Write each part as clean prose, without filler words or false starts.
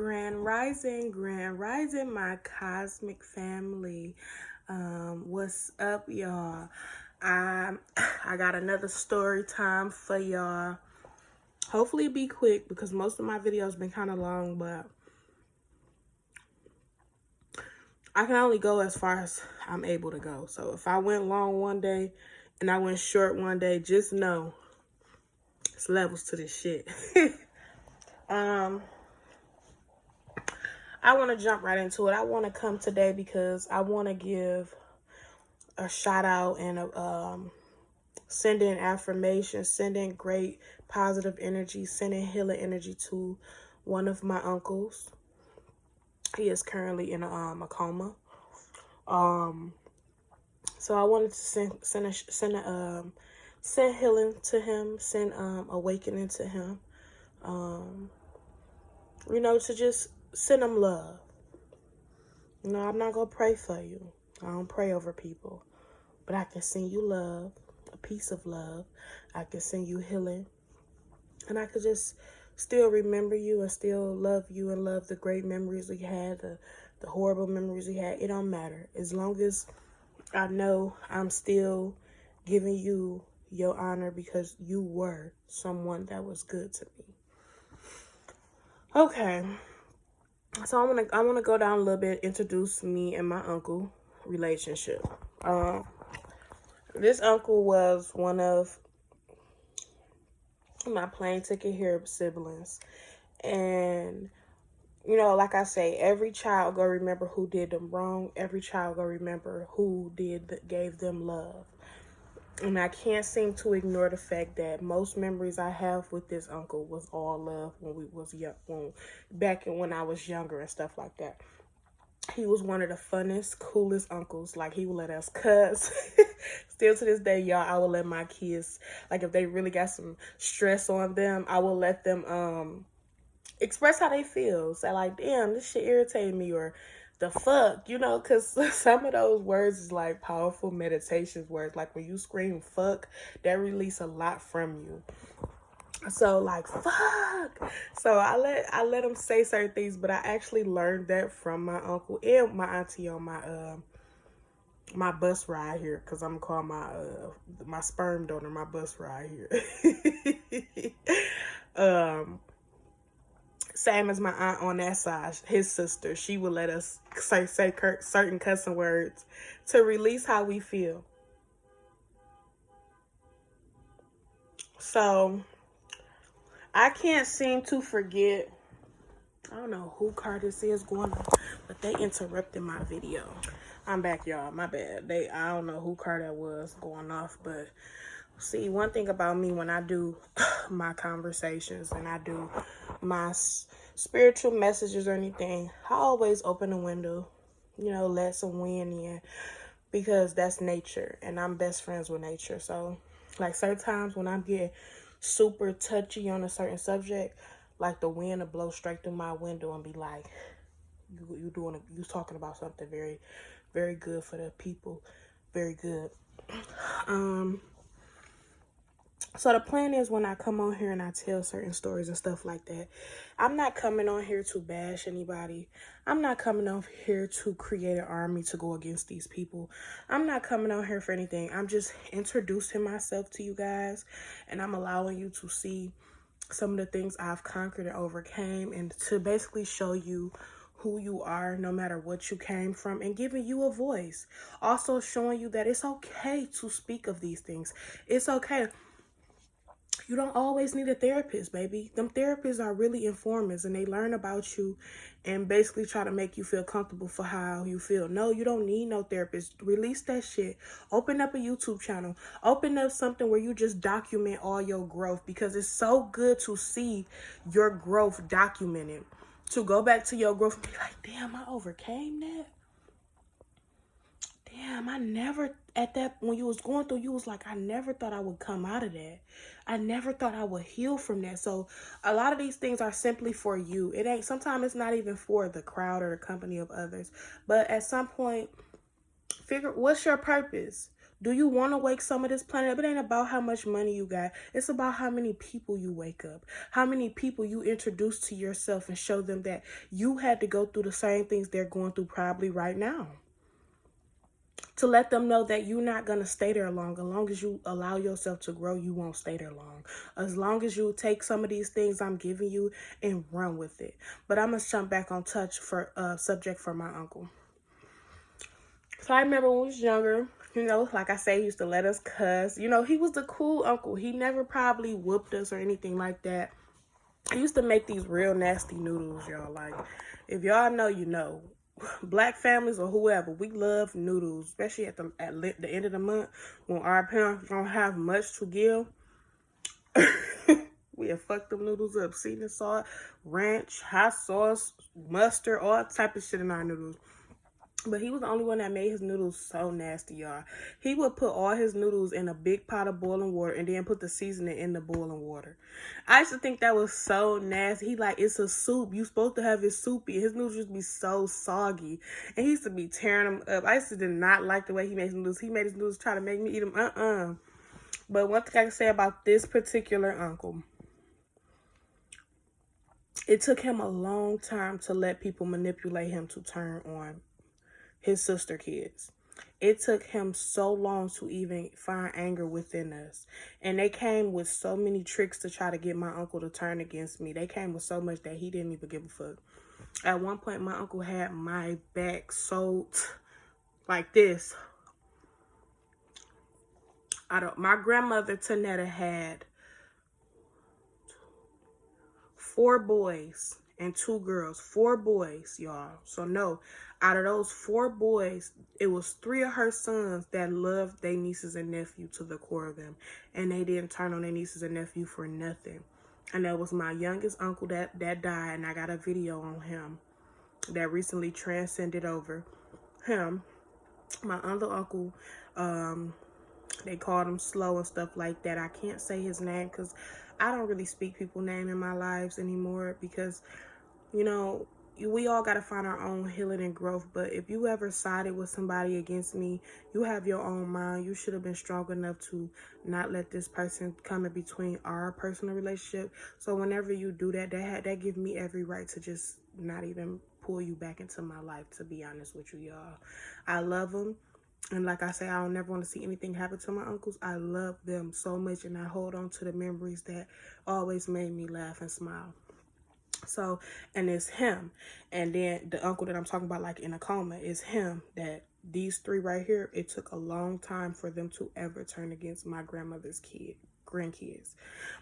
Grand Rising, my cosmic family. What's up, y'all? I got another story time for y'all. Hopefully be quick because most of my videos been kind of long, but I can only go as far as I'm able to go. So if I went long one day and I went short one day, just know it's levels to this shit. I want to jump right into it. I want to come today because I want to give a shout out and send in affirmation, send in great positive energy, send in healing energy to one of my uncles. He is currently in a coma. So I wanted to send healing to him, send awakening to him. To just send him love. I'm not gonna pray for you. I don't pray over people, but I can send you love, a piece of love. I can send you healing, and I could just still remember you and still love you and love the great memories we had, the horrible memories we had. It don't matter as long as I know I'm still giving you your honor because you were someone that was good to me. Okay. So I wanna go down a little bit, introduce me and my uncle relationship. This uncle was one of my plane ticket here siblings, and like I say, every child gonna remember who did them wrong. Every child gonna remember who gave them love. And I can't seem to ignore the fact that most memories I have with this uncle was all love when we was young, when I was younger and stuff like that. He was one of the funnest, coolest uncles. Like, he would let us cuss. Still to this day, y'all, I would let my kids, like, if they really got some stress on them, I will let them express how they feel. Say, like, damn, this shit irritated me, or the fuck, because some of those words is like powerful meditations words. Like, when you scream fuck, that release a lot from you. So, like, fuck. So I let them say certain things, but I actually learned that from my uncle and my auntie on my bus ride here, because I'm gonna call my sperm donor my bus ride here. Same as my aunt on that side, his sister. She would let us say certain cussing words to release how we feel. So I can't seem to forget. I don't know who car this is going on, but they interrupted my video. I'm back, y'all. My bad. I don't know who car that was going off, but see, one thing about me, when I do my conversations and I do my spiritual messages or anything, I always open the window, let some wind in, because that's nature, and I'm best friends with nature. So, like, certain times when I'm getting super touchy on a certain subject, like, the wind will blow straight through my window and be like, you talking about something very, very good for the people, very good. So the plan is, when I come on here and I tell certain stories and stuff like that, I'm not coming on here to bash anybody. I'm not coming on here to create an army to go against these people. I'm not coming on here for anything. I'm just introducing myself to you guys, and I'm allowing you to see some of the things I've conquered and overcame, and to basically show you who you are, no matter what you came from, and giving you a voice. Also showing you that it's okay to speak of these things. It's okay. You don't always need a therapist, baby. Them therapists are really informers, and they learn about you and basically try to make you feel comfortable for how you feel. No, you don't need no therapist. Release that shit. Open up a YouTube channel. Open up something where you just document all your growth, because it's so good to see your growth documented. To go back to your growth and be like, damn, I overcame that. Damn, I never, when you was going through, you was like, I never thought I would come out of that. I never thought I would heal from that. So a lot of these things are simply for you. Sometimes it's not even for the crowd or the company of others. But at some point, figure, what's your purpose? Do you want to wake some of this planet up? It ain't about how much money you got. It's about how many people you wake up. How many people you introduce to yourself and show them that you had to go through the same things they're going through probably right now. To let them know that you're not going to stay there long. As long as you allow yourself to grow, you won't stay there long. As long as you take some of these things I'm giving you and run with it. But I'm going to jump back on subject for my uncle. So I remember when we was younger, you know, like I say, he used to let us cuss. You know, he was the cool uncle. He never probably whooped us or anything like that. He used to make these real nasty noodles, y'all. Like, if y'all know, you know. Black families or whoever, we love noodles, especially at the end of the month when our parents don't have much to give. We have fucked them noodles up. Seasoning salt, ranch, hot sauce, mustard, all type of shit in our noodles. But he was the only one that made his noodles so nasty, y'all. He would put all his noodles in a big pot of boiling water and then put the seasoning in the boiling water. I used to think that was so nasty. He like, it's a soup. You supposed to have it soupy. His noodles used to be so soggy. And he used to be tearing them up. I used to did not like the way he made his noodles. He made his noodles try to make me eat them. But one thing I can say about this particular uncle, it took him a long time to let people manipulate him to turn on his sister kids. It took him so long to even find anger within us. And they came with so many tricks to try to get my uncle to turn against me. They came with so much that he didn't even give a fuck. At one point, my uncle had my back so like this. My grandmother, Tanetta, had 4 boys and 2 girls. 4 boys, y'all. So no, out of those 4 boys, it was 3 of her sons that loved their nieces and nephew to the core of them. And they didn't turn on their nieces and nephew for nothing. And that was my youngest uncle that died. And I got a video on him that recently transcended over him. My other uncle, they called him slow and stuff like that. I can't say his name because I don't really speak people's name in my lives anymore because, you know, we all got to find our own healing and growth. But if you ever sided with somebody against me, you have your own mind. You should have been strong enough to not let this person come in between our personal relationship. So whenever you do that, that give me every right to just not even pull you back into my life, to be honest with you, y'all. I love them. And like I say, I don't never want to see anything happen to my uncles. I love them so much, and I hold on to the memories that always made me laugh and smile. So, and it's him. And then the uncle that I'm talking about, like in a coma, is him. That these 3 right here, it took a long time for them to ever turn against my grandmother's grandkids.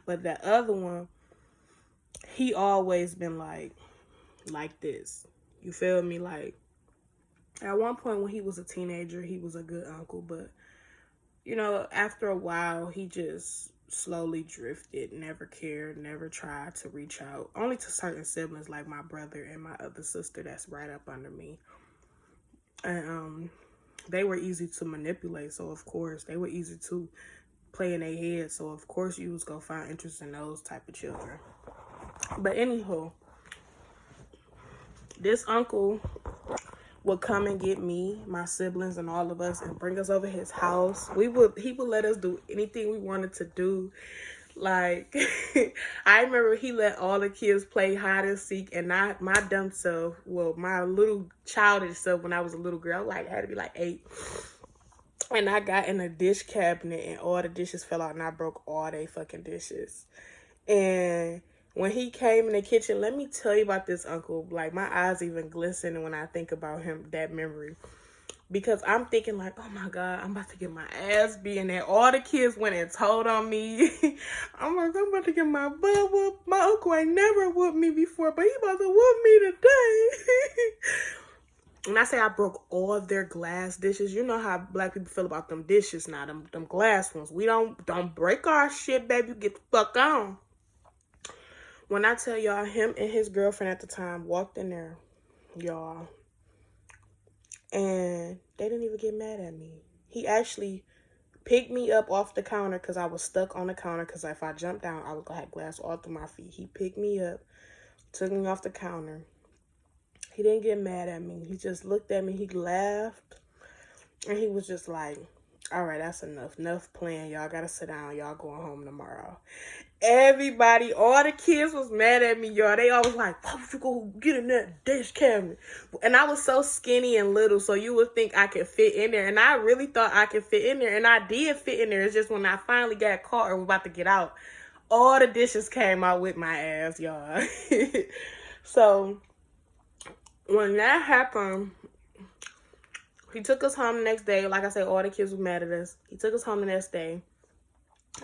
But that other one, he always been like this. You feel me? Like, at one point when he was a teenager, he was a good uncle, but, you know, after a while, he just slowly drifted, never cared, never tried to reach out, only to certain siblings like my brother and my other sister that's right up under me. And they were easy to manipulate, so of course, they were easy to play in their head, so of course you was gonna find interest in those type of children. But anywho, this uncle would come and get me, my siblings, and all of us and bring us over his house. He would let us do anything we wanted to do. Like, I remember he let all the kids play hide and seek, and my dumb self, well, my little childish self when I was a little girl, I had to be like 8. And I got in a dish cabinet and all the dishes fell out and I broke all they fucking dishes. And when he came in the kitchen, let me tell you about this uncle. Like, my eyes even glisten when I think about him, that memory. Because I'm thinking like, oh my God, I'm about to get my ass beat. And then all the kids went and told on me. I'm like, I'm about to get my butt whooped. My uncle ain't never whooped me before, but he about to whoop me today. When I say I broke all of their glass dishes, you know how black people feel about them dishes now, them glass ones. We don't break our shit, baby. Get the fuck on. When I tell y'all, him and his girlfriend at the time walked in there, y'all, and they didn't even get mad at me. He actually picked me up off the counter because I was stuck on the counter because if I jumped down, I was going to have glass all through my feet. He picked me up, took me off the counter. He didn't get mad at me. He just looked at me. He laughed. And he was just like, All right, that's enough. Enough playing. Y'all gotta sit down. Y'all going home tomorrow. Everybody, all the kids was mad at me, y'all. They always like, "Why would you go get in that dish cabinet?" And I was so skinny and little, so you would think I could fit in there. And I really thought I could fit in there. And I did fit in there. It's just when I finally got caught or was about to get out, all the dishes came out with my ass, y'all. So when that happened, he took us home the next day. Like I said, all the kids were mad at us. He took us home the next day.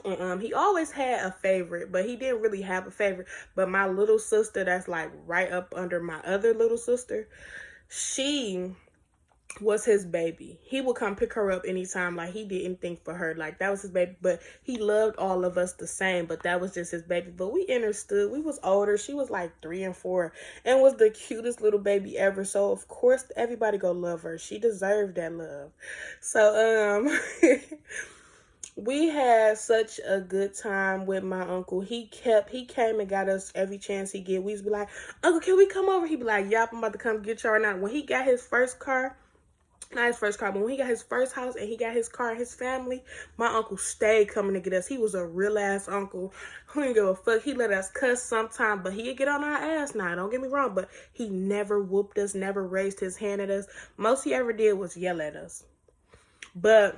And he always had a favorite, but he didn't really have a favorite. But my little sister, that's like right up under my other little sister, she was his baby. He would come pick her up anytime. Like, he did anything for her. Like, that was his baby. But he loved all of us the same. But that was just his baby. But we understood. We was older. She was like 3 and 4 and was the cutest little baby ever. So, of course, everybody go love her. She deserved that love. So, we had such a good time with my uncle. He came and got us every chance he get. We used to be like, "Uncle, can we come over?" He'd be like, "Yup, I'm about to come get you right now." When he got his first car, not his first car, but when he got his first house and he got his car and his family, my uncle stayed coming to get us. He was a real ass uncle who didn't give a fuck. He let us cuss sometime, but he'd get on our ass now. Don't get me wrong, but he never whooped us, never raised his hand at us. Most he ever did was yell at us. But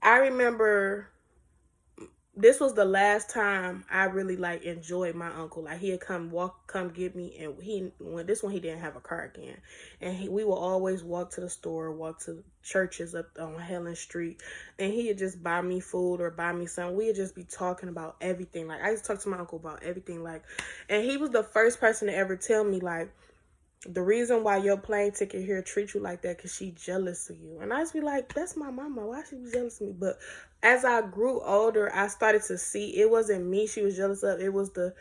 I remember this was the last time I really like enjoyed my uncle. Like, he'd come get me, and he didn't have a car again, and we would always walk to the store, walk to churches up on Helen Street, and he'd just buy me food or buy me something. We'd just be talking about everything. Like, I used to talk to my uncle about everything. Like, and he was the first person to ever tell me, like, the reason why your plane ticket here treat you like that because she jealous of you. And I just be like, that's my mama. Why she be jealous of me? But as I grew older, I started to see it wasn't me she was jealous of. It was the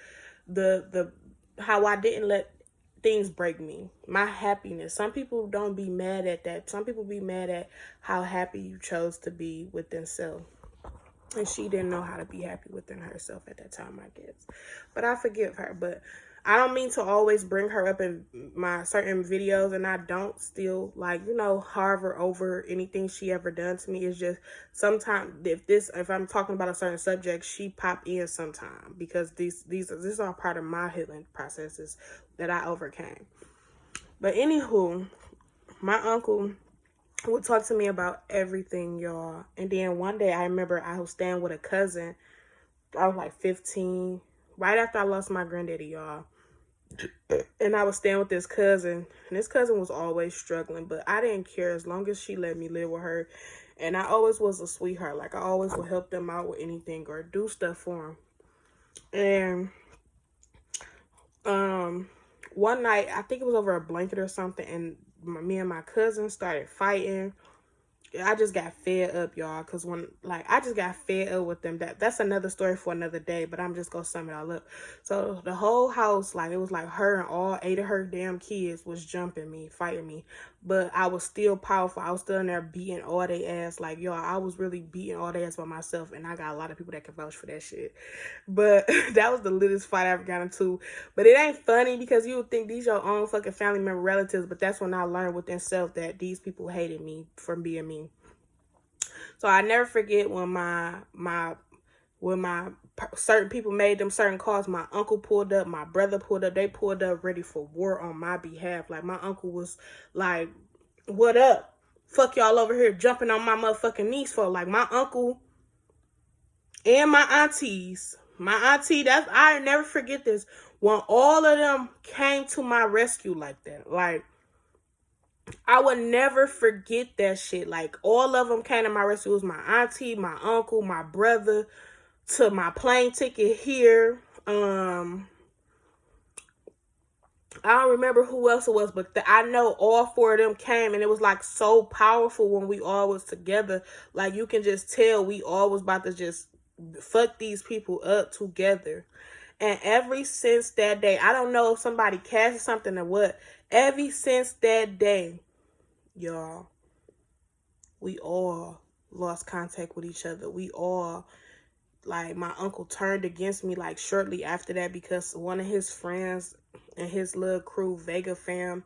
how I didn't let things break me. My happiness. Some people don't be mad at that. Some people be mad at how happy you chose to be within self. And she didn't know how to be happy within herself at that time, I guess. But I forgive her. But I don't mean to always bring her up in my certain videos, and I don't still, like, hover over anything she ever done to me. It's just sometimes if I'm talking about a certain subject, she pop in sometime because this is all part of my healing processes that I overcame. But anywho, my uncle would talk to me about everything, y'all. And then one day I remember I was staying with a cousin. I was like 15, right after I lost my granddaddy, y'all. And I was staying with this cousin, and this cousin was always struggling, but I didn't care as long as she let me live with her. And I always was a sweetheart. Like, I always would help them out with anything or do stuff for them. And one night, I think it was over a blanket or something, and me and my cousin started fighting. I just got fed up, y'all, because I just got fed up with them. That's another story for another day, but I'm just gonna sum it all up. So the whole house, like, it was like her and all 8 of her damn kids was jumping me, fighting me, but I was still powerful. I was still in there beating all their ass. Like, y'all, I was really beating all their ass by myself, and I got a lot of people that can vouch for that shit. But that was the littest fight I ever got into. But it ain't funny because you would think these your own fucking family member relatives, but that's when I learned within self that these people hated me for being me. So I never forget when my certain people made them certain calls. My uncle pulled up, my brother pulled up. They pulled up ready for war on my behalf. Like, my uncle was like, "What up? Fuck y'all over here jumping on my motherfucking knees for?" Like, my uncle and my aunties. My auntie, I never forget this. When all of them came to my rescue like that. Like, I would never forget that shit. Like, all of them came to my rescue. It was my auntie, my uncle, my brother, to my plane ticket here. I don't remember who else it was, but I know all 4 of them came, and it was like so powerful when we all was together. Like, you can just tell we all was about to just fuck these people up together. And ever since that day, I don't know if somebody casted something or what. Ever since that day, y'all, we all lost contact with each other. We all, like, my uncle turned against me, like, shortly after that because one of his friends and his little crew, Vega fam,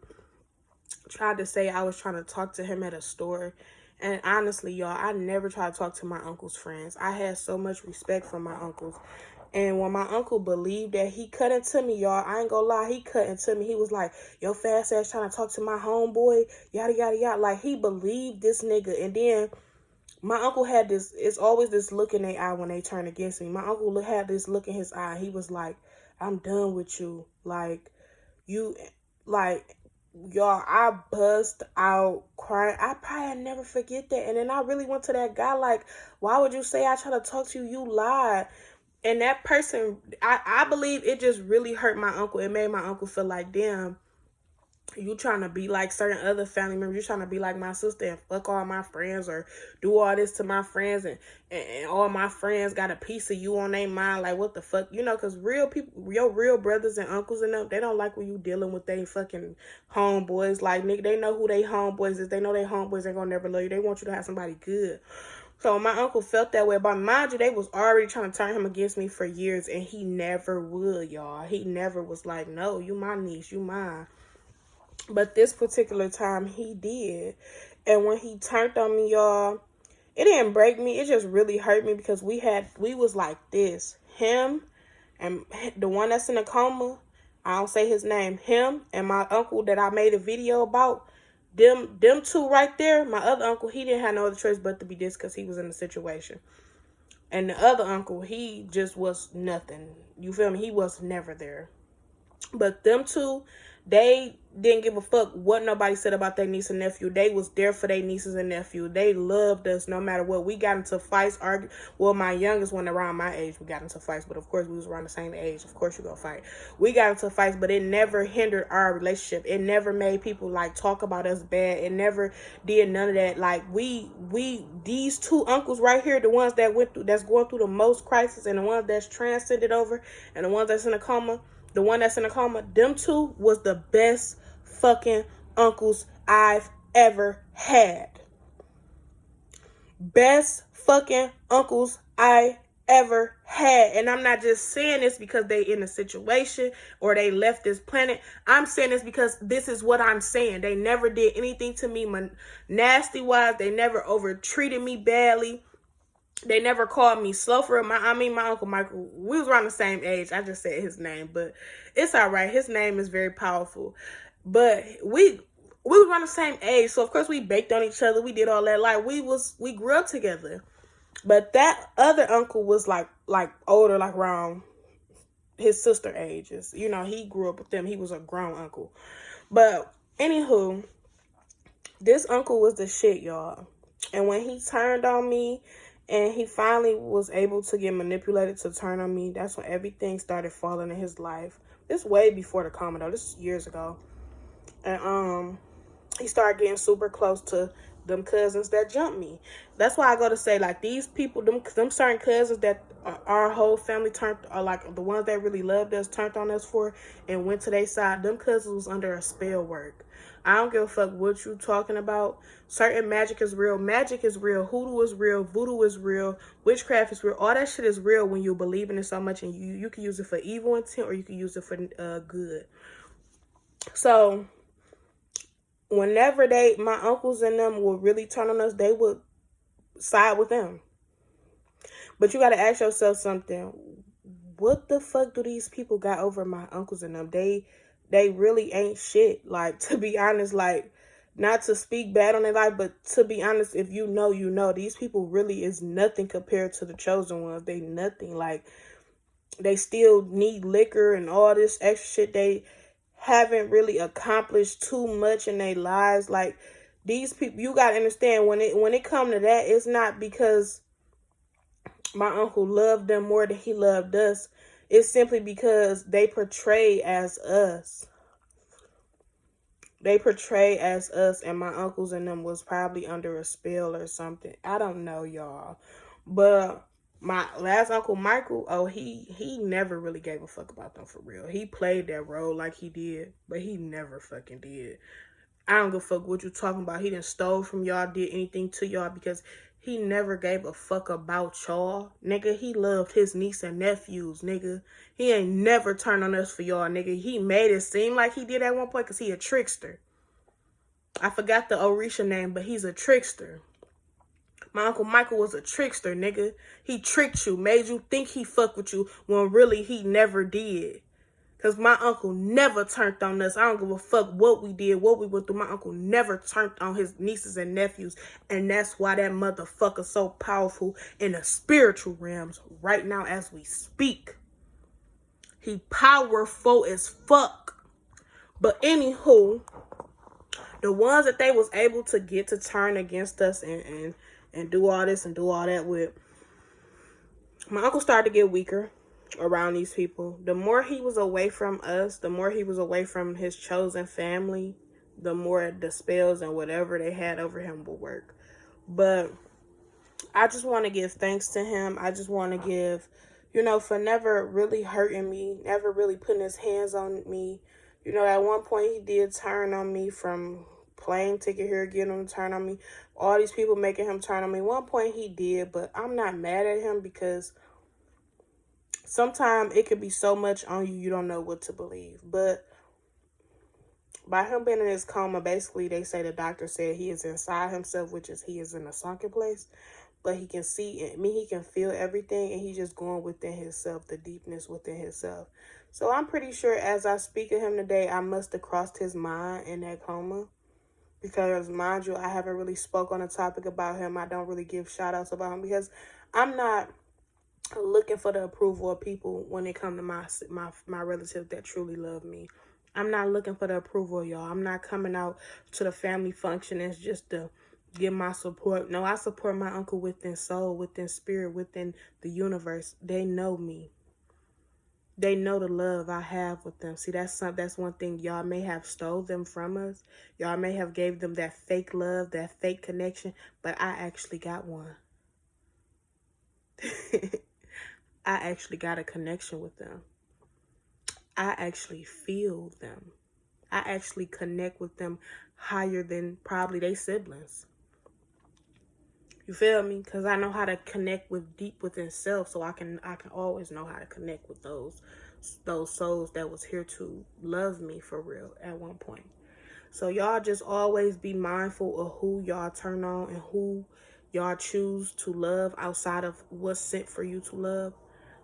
tried to say I was trying to talk to him at a store. And honestly, y'all, I never try to talk to my uncle's friends. I had so much respect for my uncles. And when my uncle believed that, he cut into me, y'all. I ain't gonna lie, he cut into me. He was like, yo, fast ass trying to talk to my homeboy, yada, yada, yada. Like, he believed this nigga. And then my uncle had this, it's always this look in their eye when they turn against me. My uncle had this look in his eye. He was like, I'm done with you. Like, you, like, y'all, I bust out crying. I probably never forget that. And then I really went to that guy like, why would you say I try to talk to you? You lied. And that person, I believe it just really hurt my uncle. It made my uncle feel like, damn, you trying to be like certain other family members. You trying to be like my sister and fuck all my friends or do all this to my friends. And all my friends got a piece of you on their mind. Like, what the fuck? You know, because real people, your real brothers and uncles and them, they don't like when you dealing with they fucking homeboys. Like, nigga, they know who they homeboys is. They know they homeboys ain't gonna never love you. They want you to have somebody good. So my uncle felt that way. But mind you, they was already trying to turn him against me for years. And he never would, y'all. He never was like, no, you my niece, you mine. But this particular time, he did. And when he turned on me, y'all, it didn't break me. It just really hurt me because we was like this. Him and the one that's in a coma, I don't say his name, him and my uncle that I made a video about, them two right there, my other uncle, he didn't have no other choice but to be this because he was in the situation. And the other uncle, he just was nothing. You feel me? He was never there. But them two, they didn't give a fuck what nobody said about their niece and nephew. They was there for their nieces and nephew. They loved us no matter what. We got into fights, well, my youngest one around my age, we got into fights. But of course, we was around the same age. Of course, you gonna fight. We got into fights, but it never hindered our relationship. It never made people like talk about us bad. It never did none of that. Like these two uncles right here, the ones that that's going through the most crisis, and the ones that's transcended over, and the ones that's in a coma. The one that's in a coma, them two was the best fucking uncles I've ever had. Best fucking uncles I ever had. And I'm not just saying this because they in a situation or they left this planet. I'm saying this because this is what I'm saying. They never did anything to me nasty wise. They never over treated me badly. They never called me slow for it. My Uncle Michael, we was around the same age. I just said his name, but it's all right. His name is very powerful. But we was around the same age, so of course we baked on each other. We did all that. Like we grew up together. But that other uncle was like older, like around his sister ages. You know, he grew up with them. He was a grown uncle. But anywho, this uncle was the shit, y'all. And when he turned on me, and he finally was able to get manipulated to turn on me, that's when everything started falling in his life. This way before the coma, though. This is years ago. And he started getting super close to them cousins that jumped me. That's why I go to say, like, these people, them certain cousins that our whole family are like the ones that really loved us, turned on us for, and went to their side. Them cousins was under a spell work. I don't give a fuck what you talking about. Certain magic is real. Magic is real. Hoodoo is real. Voodoo is real. Witchcraft is real. All that shit is real when you believe in it so much, and you can use it for evil intent or you can use it for good. So whenever my uncles and them would really turn on us, they would side with them. But you got to ask yourself something. What the fuck do these people got over my uncles and them? They really ain't shit. Like, to be honest, like, not to speak bad on their life, but to be honest, if you know, you know. These people really is nothing compared to the chosen ones. They nothing. Like, they still need liquor and all this extra shit. They haven't really accomplished too much in their lives. Like, these people, you got to understand, when it come to that, it's not because my uncle loved them more than he loved us. It's simply because they portray as us. They portray as us, and my uncles and them was probably under a spell or something. I don't know, y'all. But my last Uncle Michael, oh, he never really gave a fuck about them for real. He played that role like he did, but he never fucking did. I don't give a fuck what you talking about. He didn't stole from y'all, did anything to y'all, because he never gave a fuck about y'all. Nigga, he loved his niece and nephews, nigga. He ain't never turned on us for y'all, nigga. He made it seem like he did at one point because he a trickster. I forgot the Orisha name, but he's a trickster. My Uncle Michael was a trickster, nigga. He tricked you, made you think he fucked with you when really he never did. Because my uncle never turned on us. I don't give a fuck what we did, what we went through. My uncle never turned on his nieces and nephews. And that's why that motherfucker's so powerful in the spiritual realms right now as we speak. He powerful as fuck. But anywho, the ones that they was able to get to turn against us and do all this and do all that with, my uncle started to get weaker around these people. The more he was away from us, the more he was away from his chosen family, the more the spells and whatever they had over him would work. But I just want to give thanks to him. I just want to give, for never really hurting me, never really putting his hands on me. At one point he did turn on me from plane ticket here, getting him to turn on me. All these people making him turn on me. At one point he did, but I'm not mad at him because sometimes it could be so much on you, you don't know what to believe. But by him being in his coma, basically they say the doctor said he is inside himself, which is he is in a sunken place. But he can see, he can feel everything, and he's just going within himself, the deepness within himself. So I'm pretty sure as I speak of him today, I must have crossed his mind in that coma. Because, mind you, I haven't really spoke on a topic about him. I don't really give shout-outs about him because I'm not looking for the approval of people when it comes to my relatives that truly love me. I'm not looking for the approval of y'all. I'm not coming out to the family functions just to give my support. No, I support my uncle within soul, within spirit, within the universe. They know me. They know the love I have with them. See, that's one thing. Y'all may have stole them from us. Y'all may have gave them that fake love, that fake connection, but I actually got one. I actually got a connection with them. I actually feel them. I actually connect with them higher than probably they siblings. You feel me? Because I know how to connect with deep within self, so I can always know how to connect with those souls that was here to love me for real at one point. So y'all just always be mindful of who y'all turn on and who y'all choose to love outside of what's sent for you to love.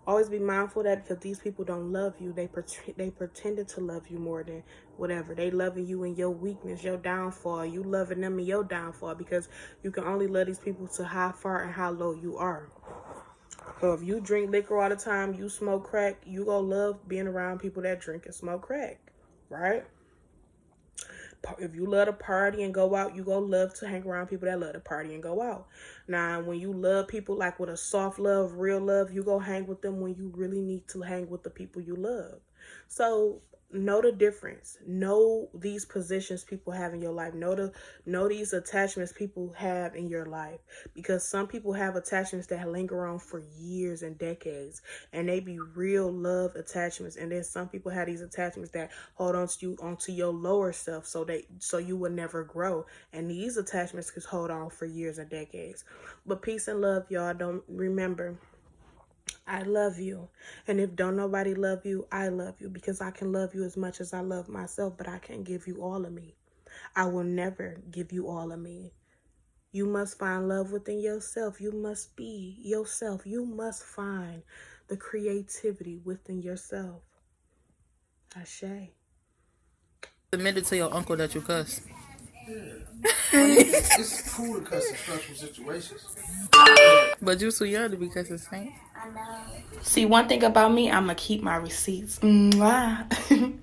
Always be mindful of that because these people don't love you. They pretended to love you more than whatever. They loving you in your weakness, your downfall. You loving them in your downfall because you can only love these people to how far and how low you are. So if you drink liquor all the time, you smoke crack, you gonna love being around people that drink and smoke crack, right? If you love to party and go out, you gonna love to hang around people that love to party and go out. Now, when you love people like with a soft love, real love, you go hang with them when you really need to hang with the people you love. So know the difference. Know these positions people have in your life. Know these attachments people have in your life. Because some people have attachments that linger on for years and decades. And they be real love attachments. And then some people have these attachments that hold on to you onto your lower self so you will never grow. And these attachments could hold on for years and decades. But peace and love, y'all. Don't remember, I love you. And if don't nobody love you, I love you. Because I can love you as much as I love myself, but I can't give you all of me. I will never give you all of me. You must find love within yourself. You must be yourself. You must find the creativity within yourself. Ashe. Admit it to your uncle that you cuss. Yeah. It's cool to cuss in special situations. But you too young to be cussing, Saint. See, one thing about me, I'm going to keep my receipts. Mwah.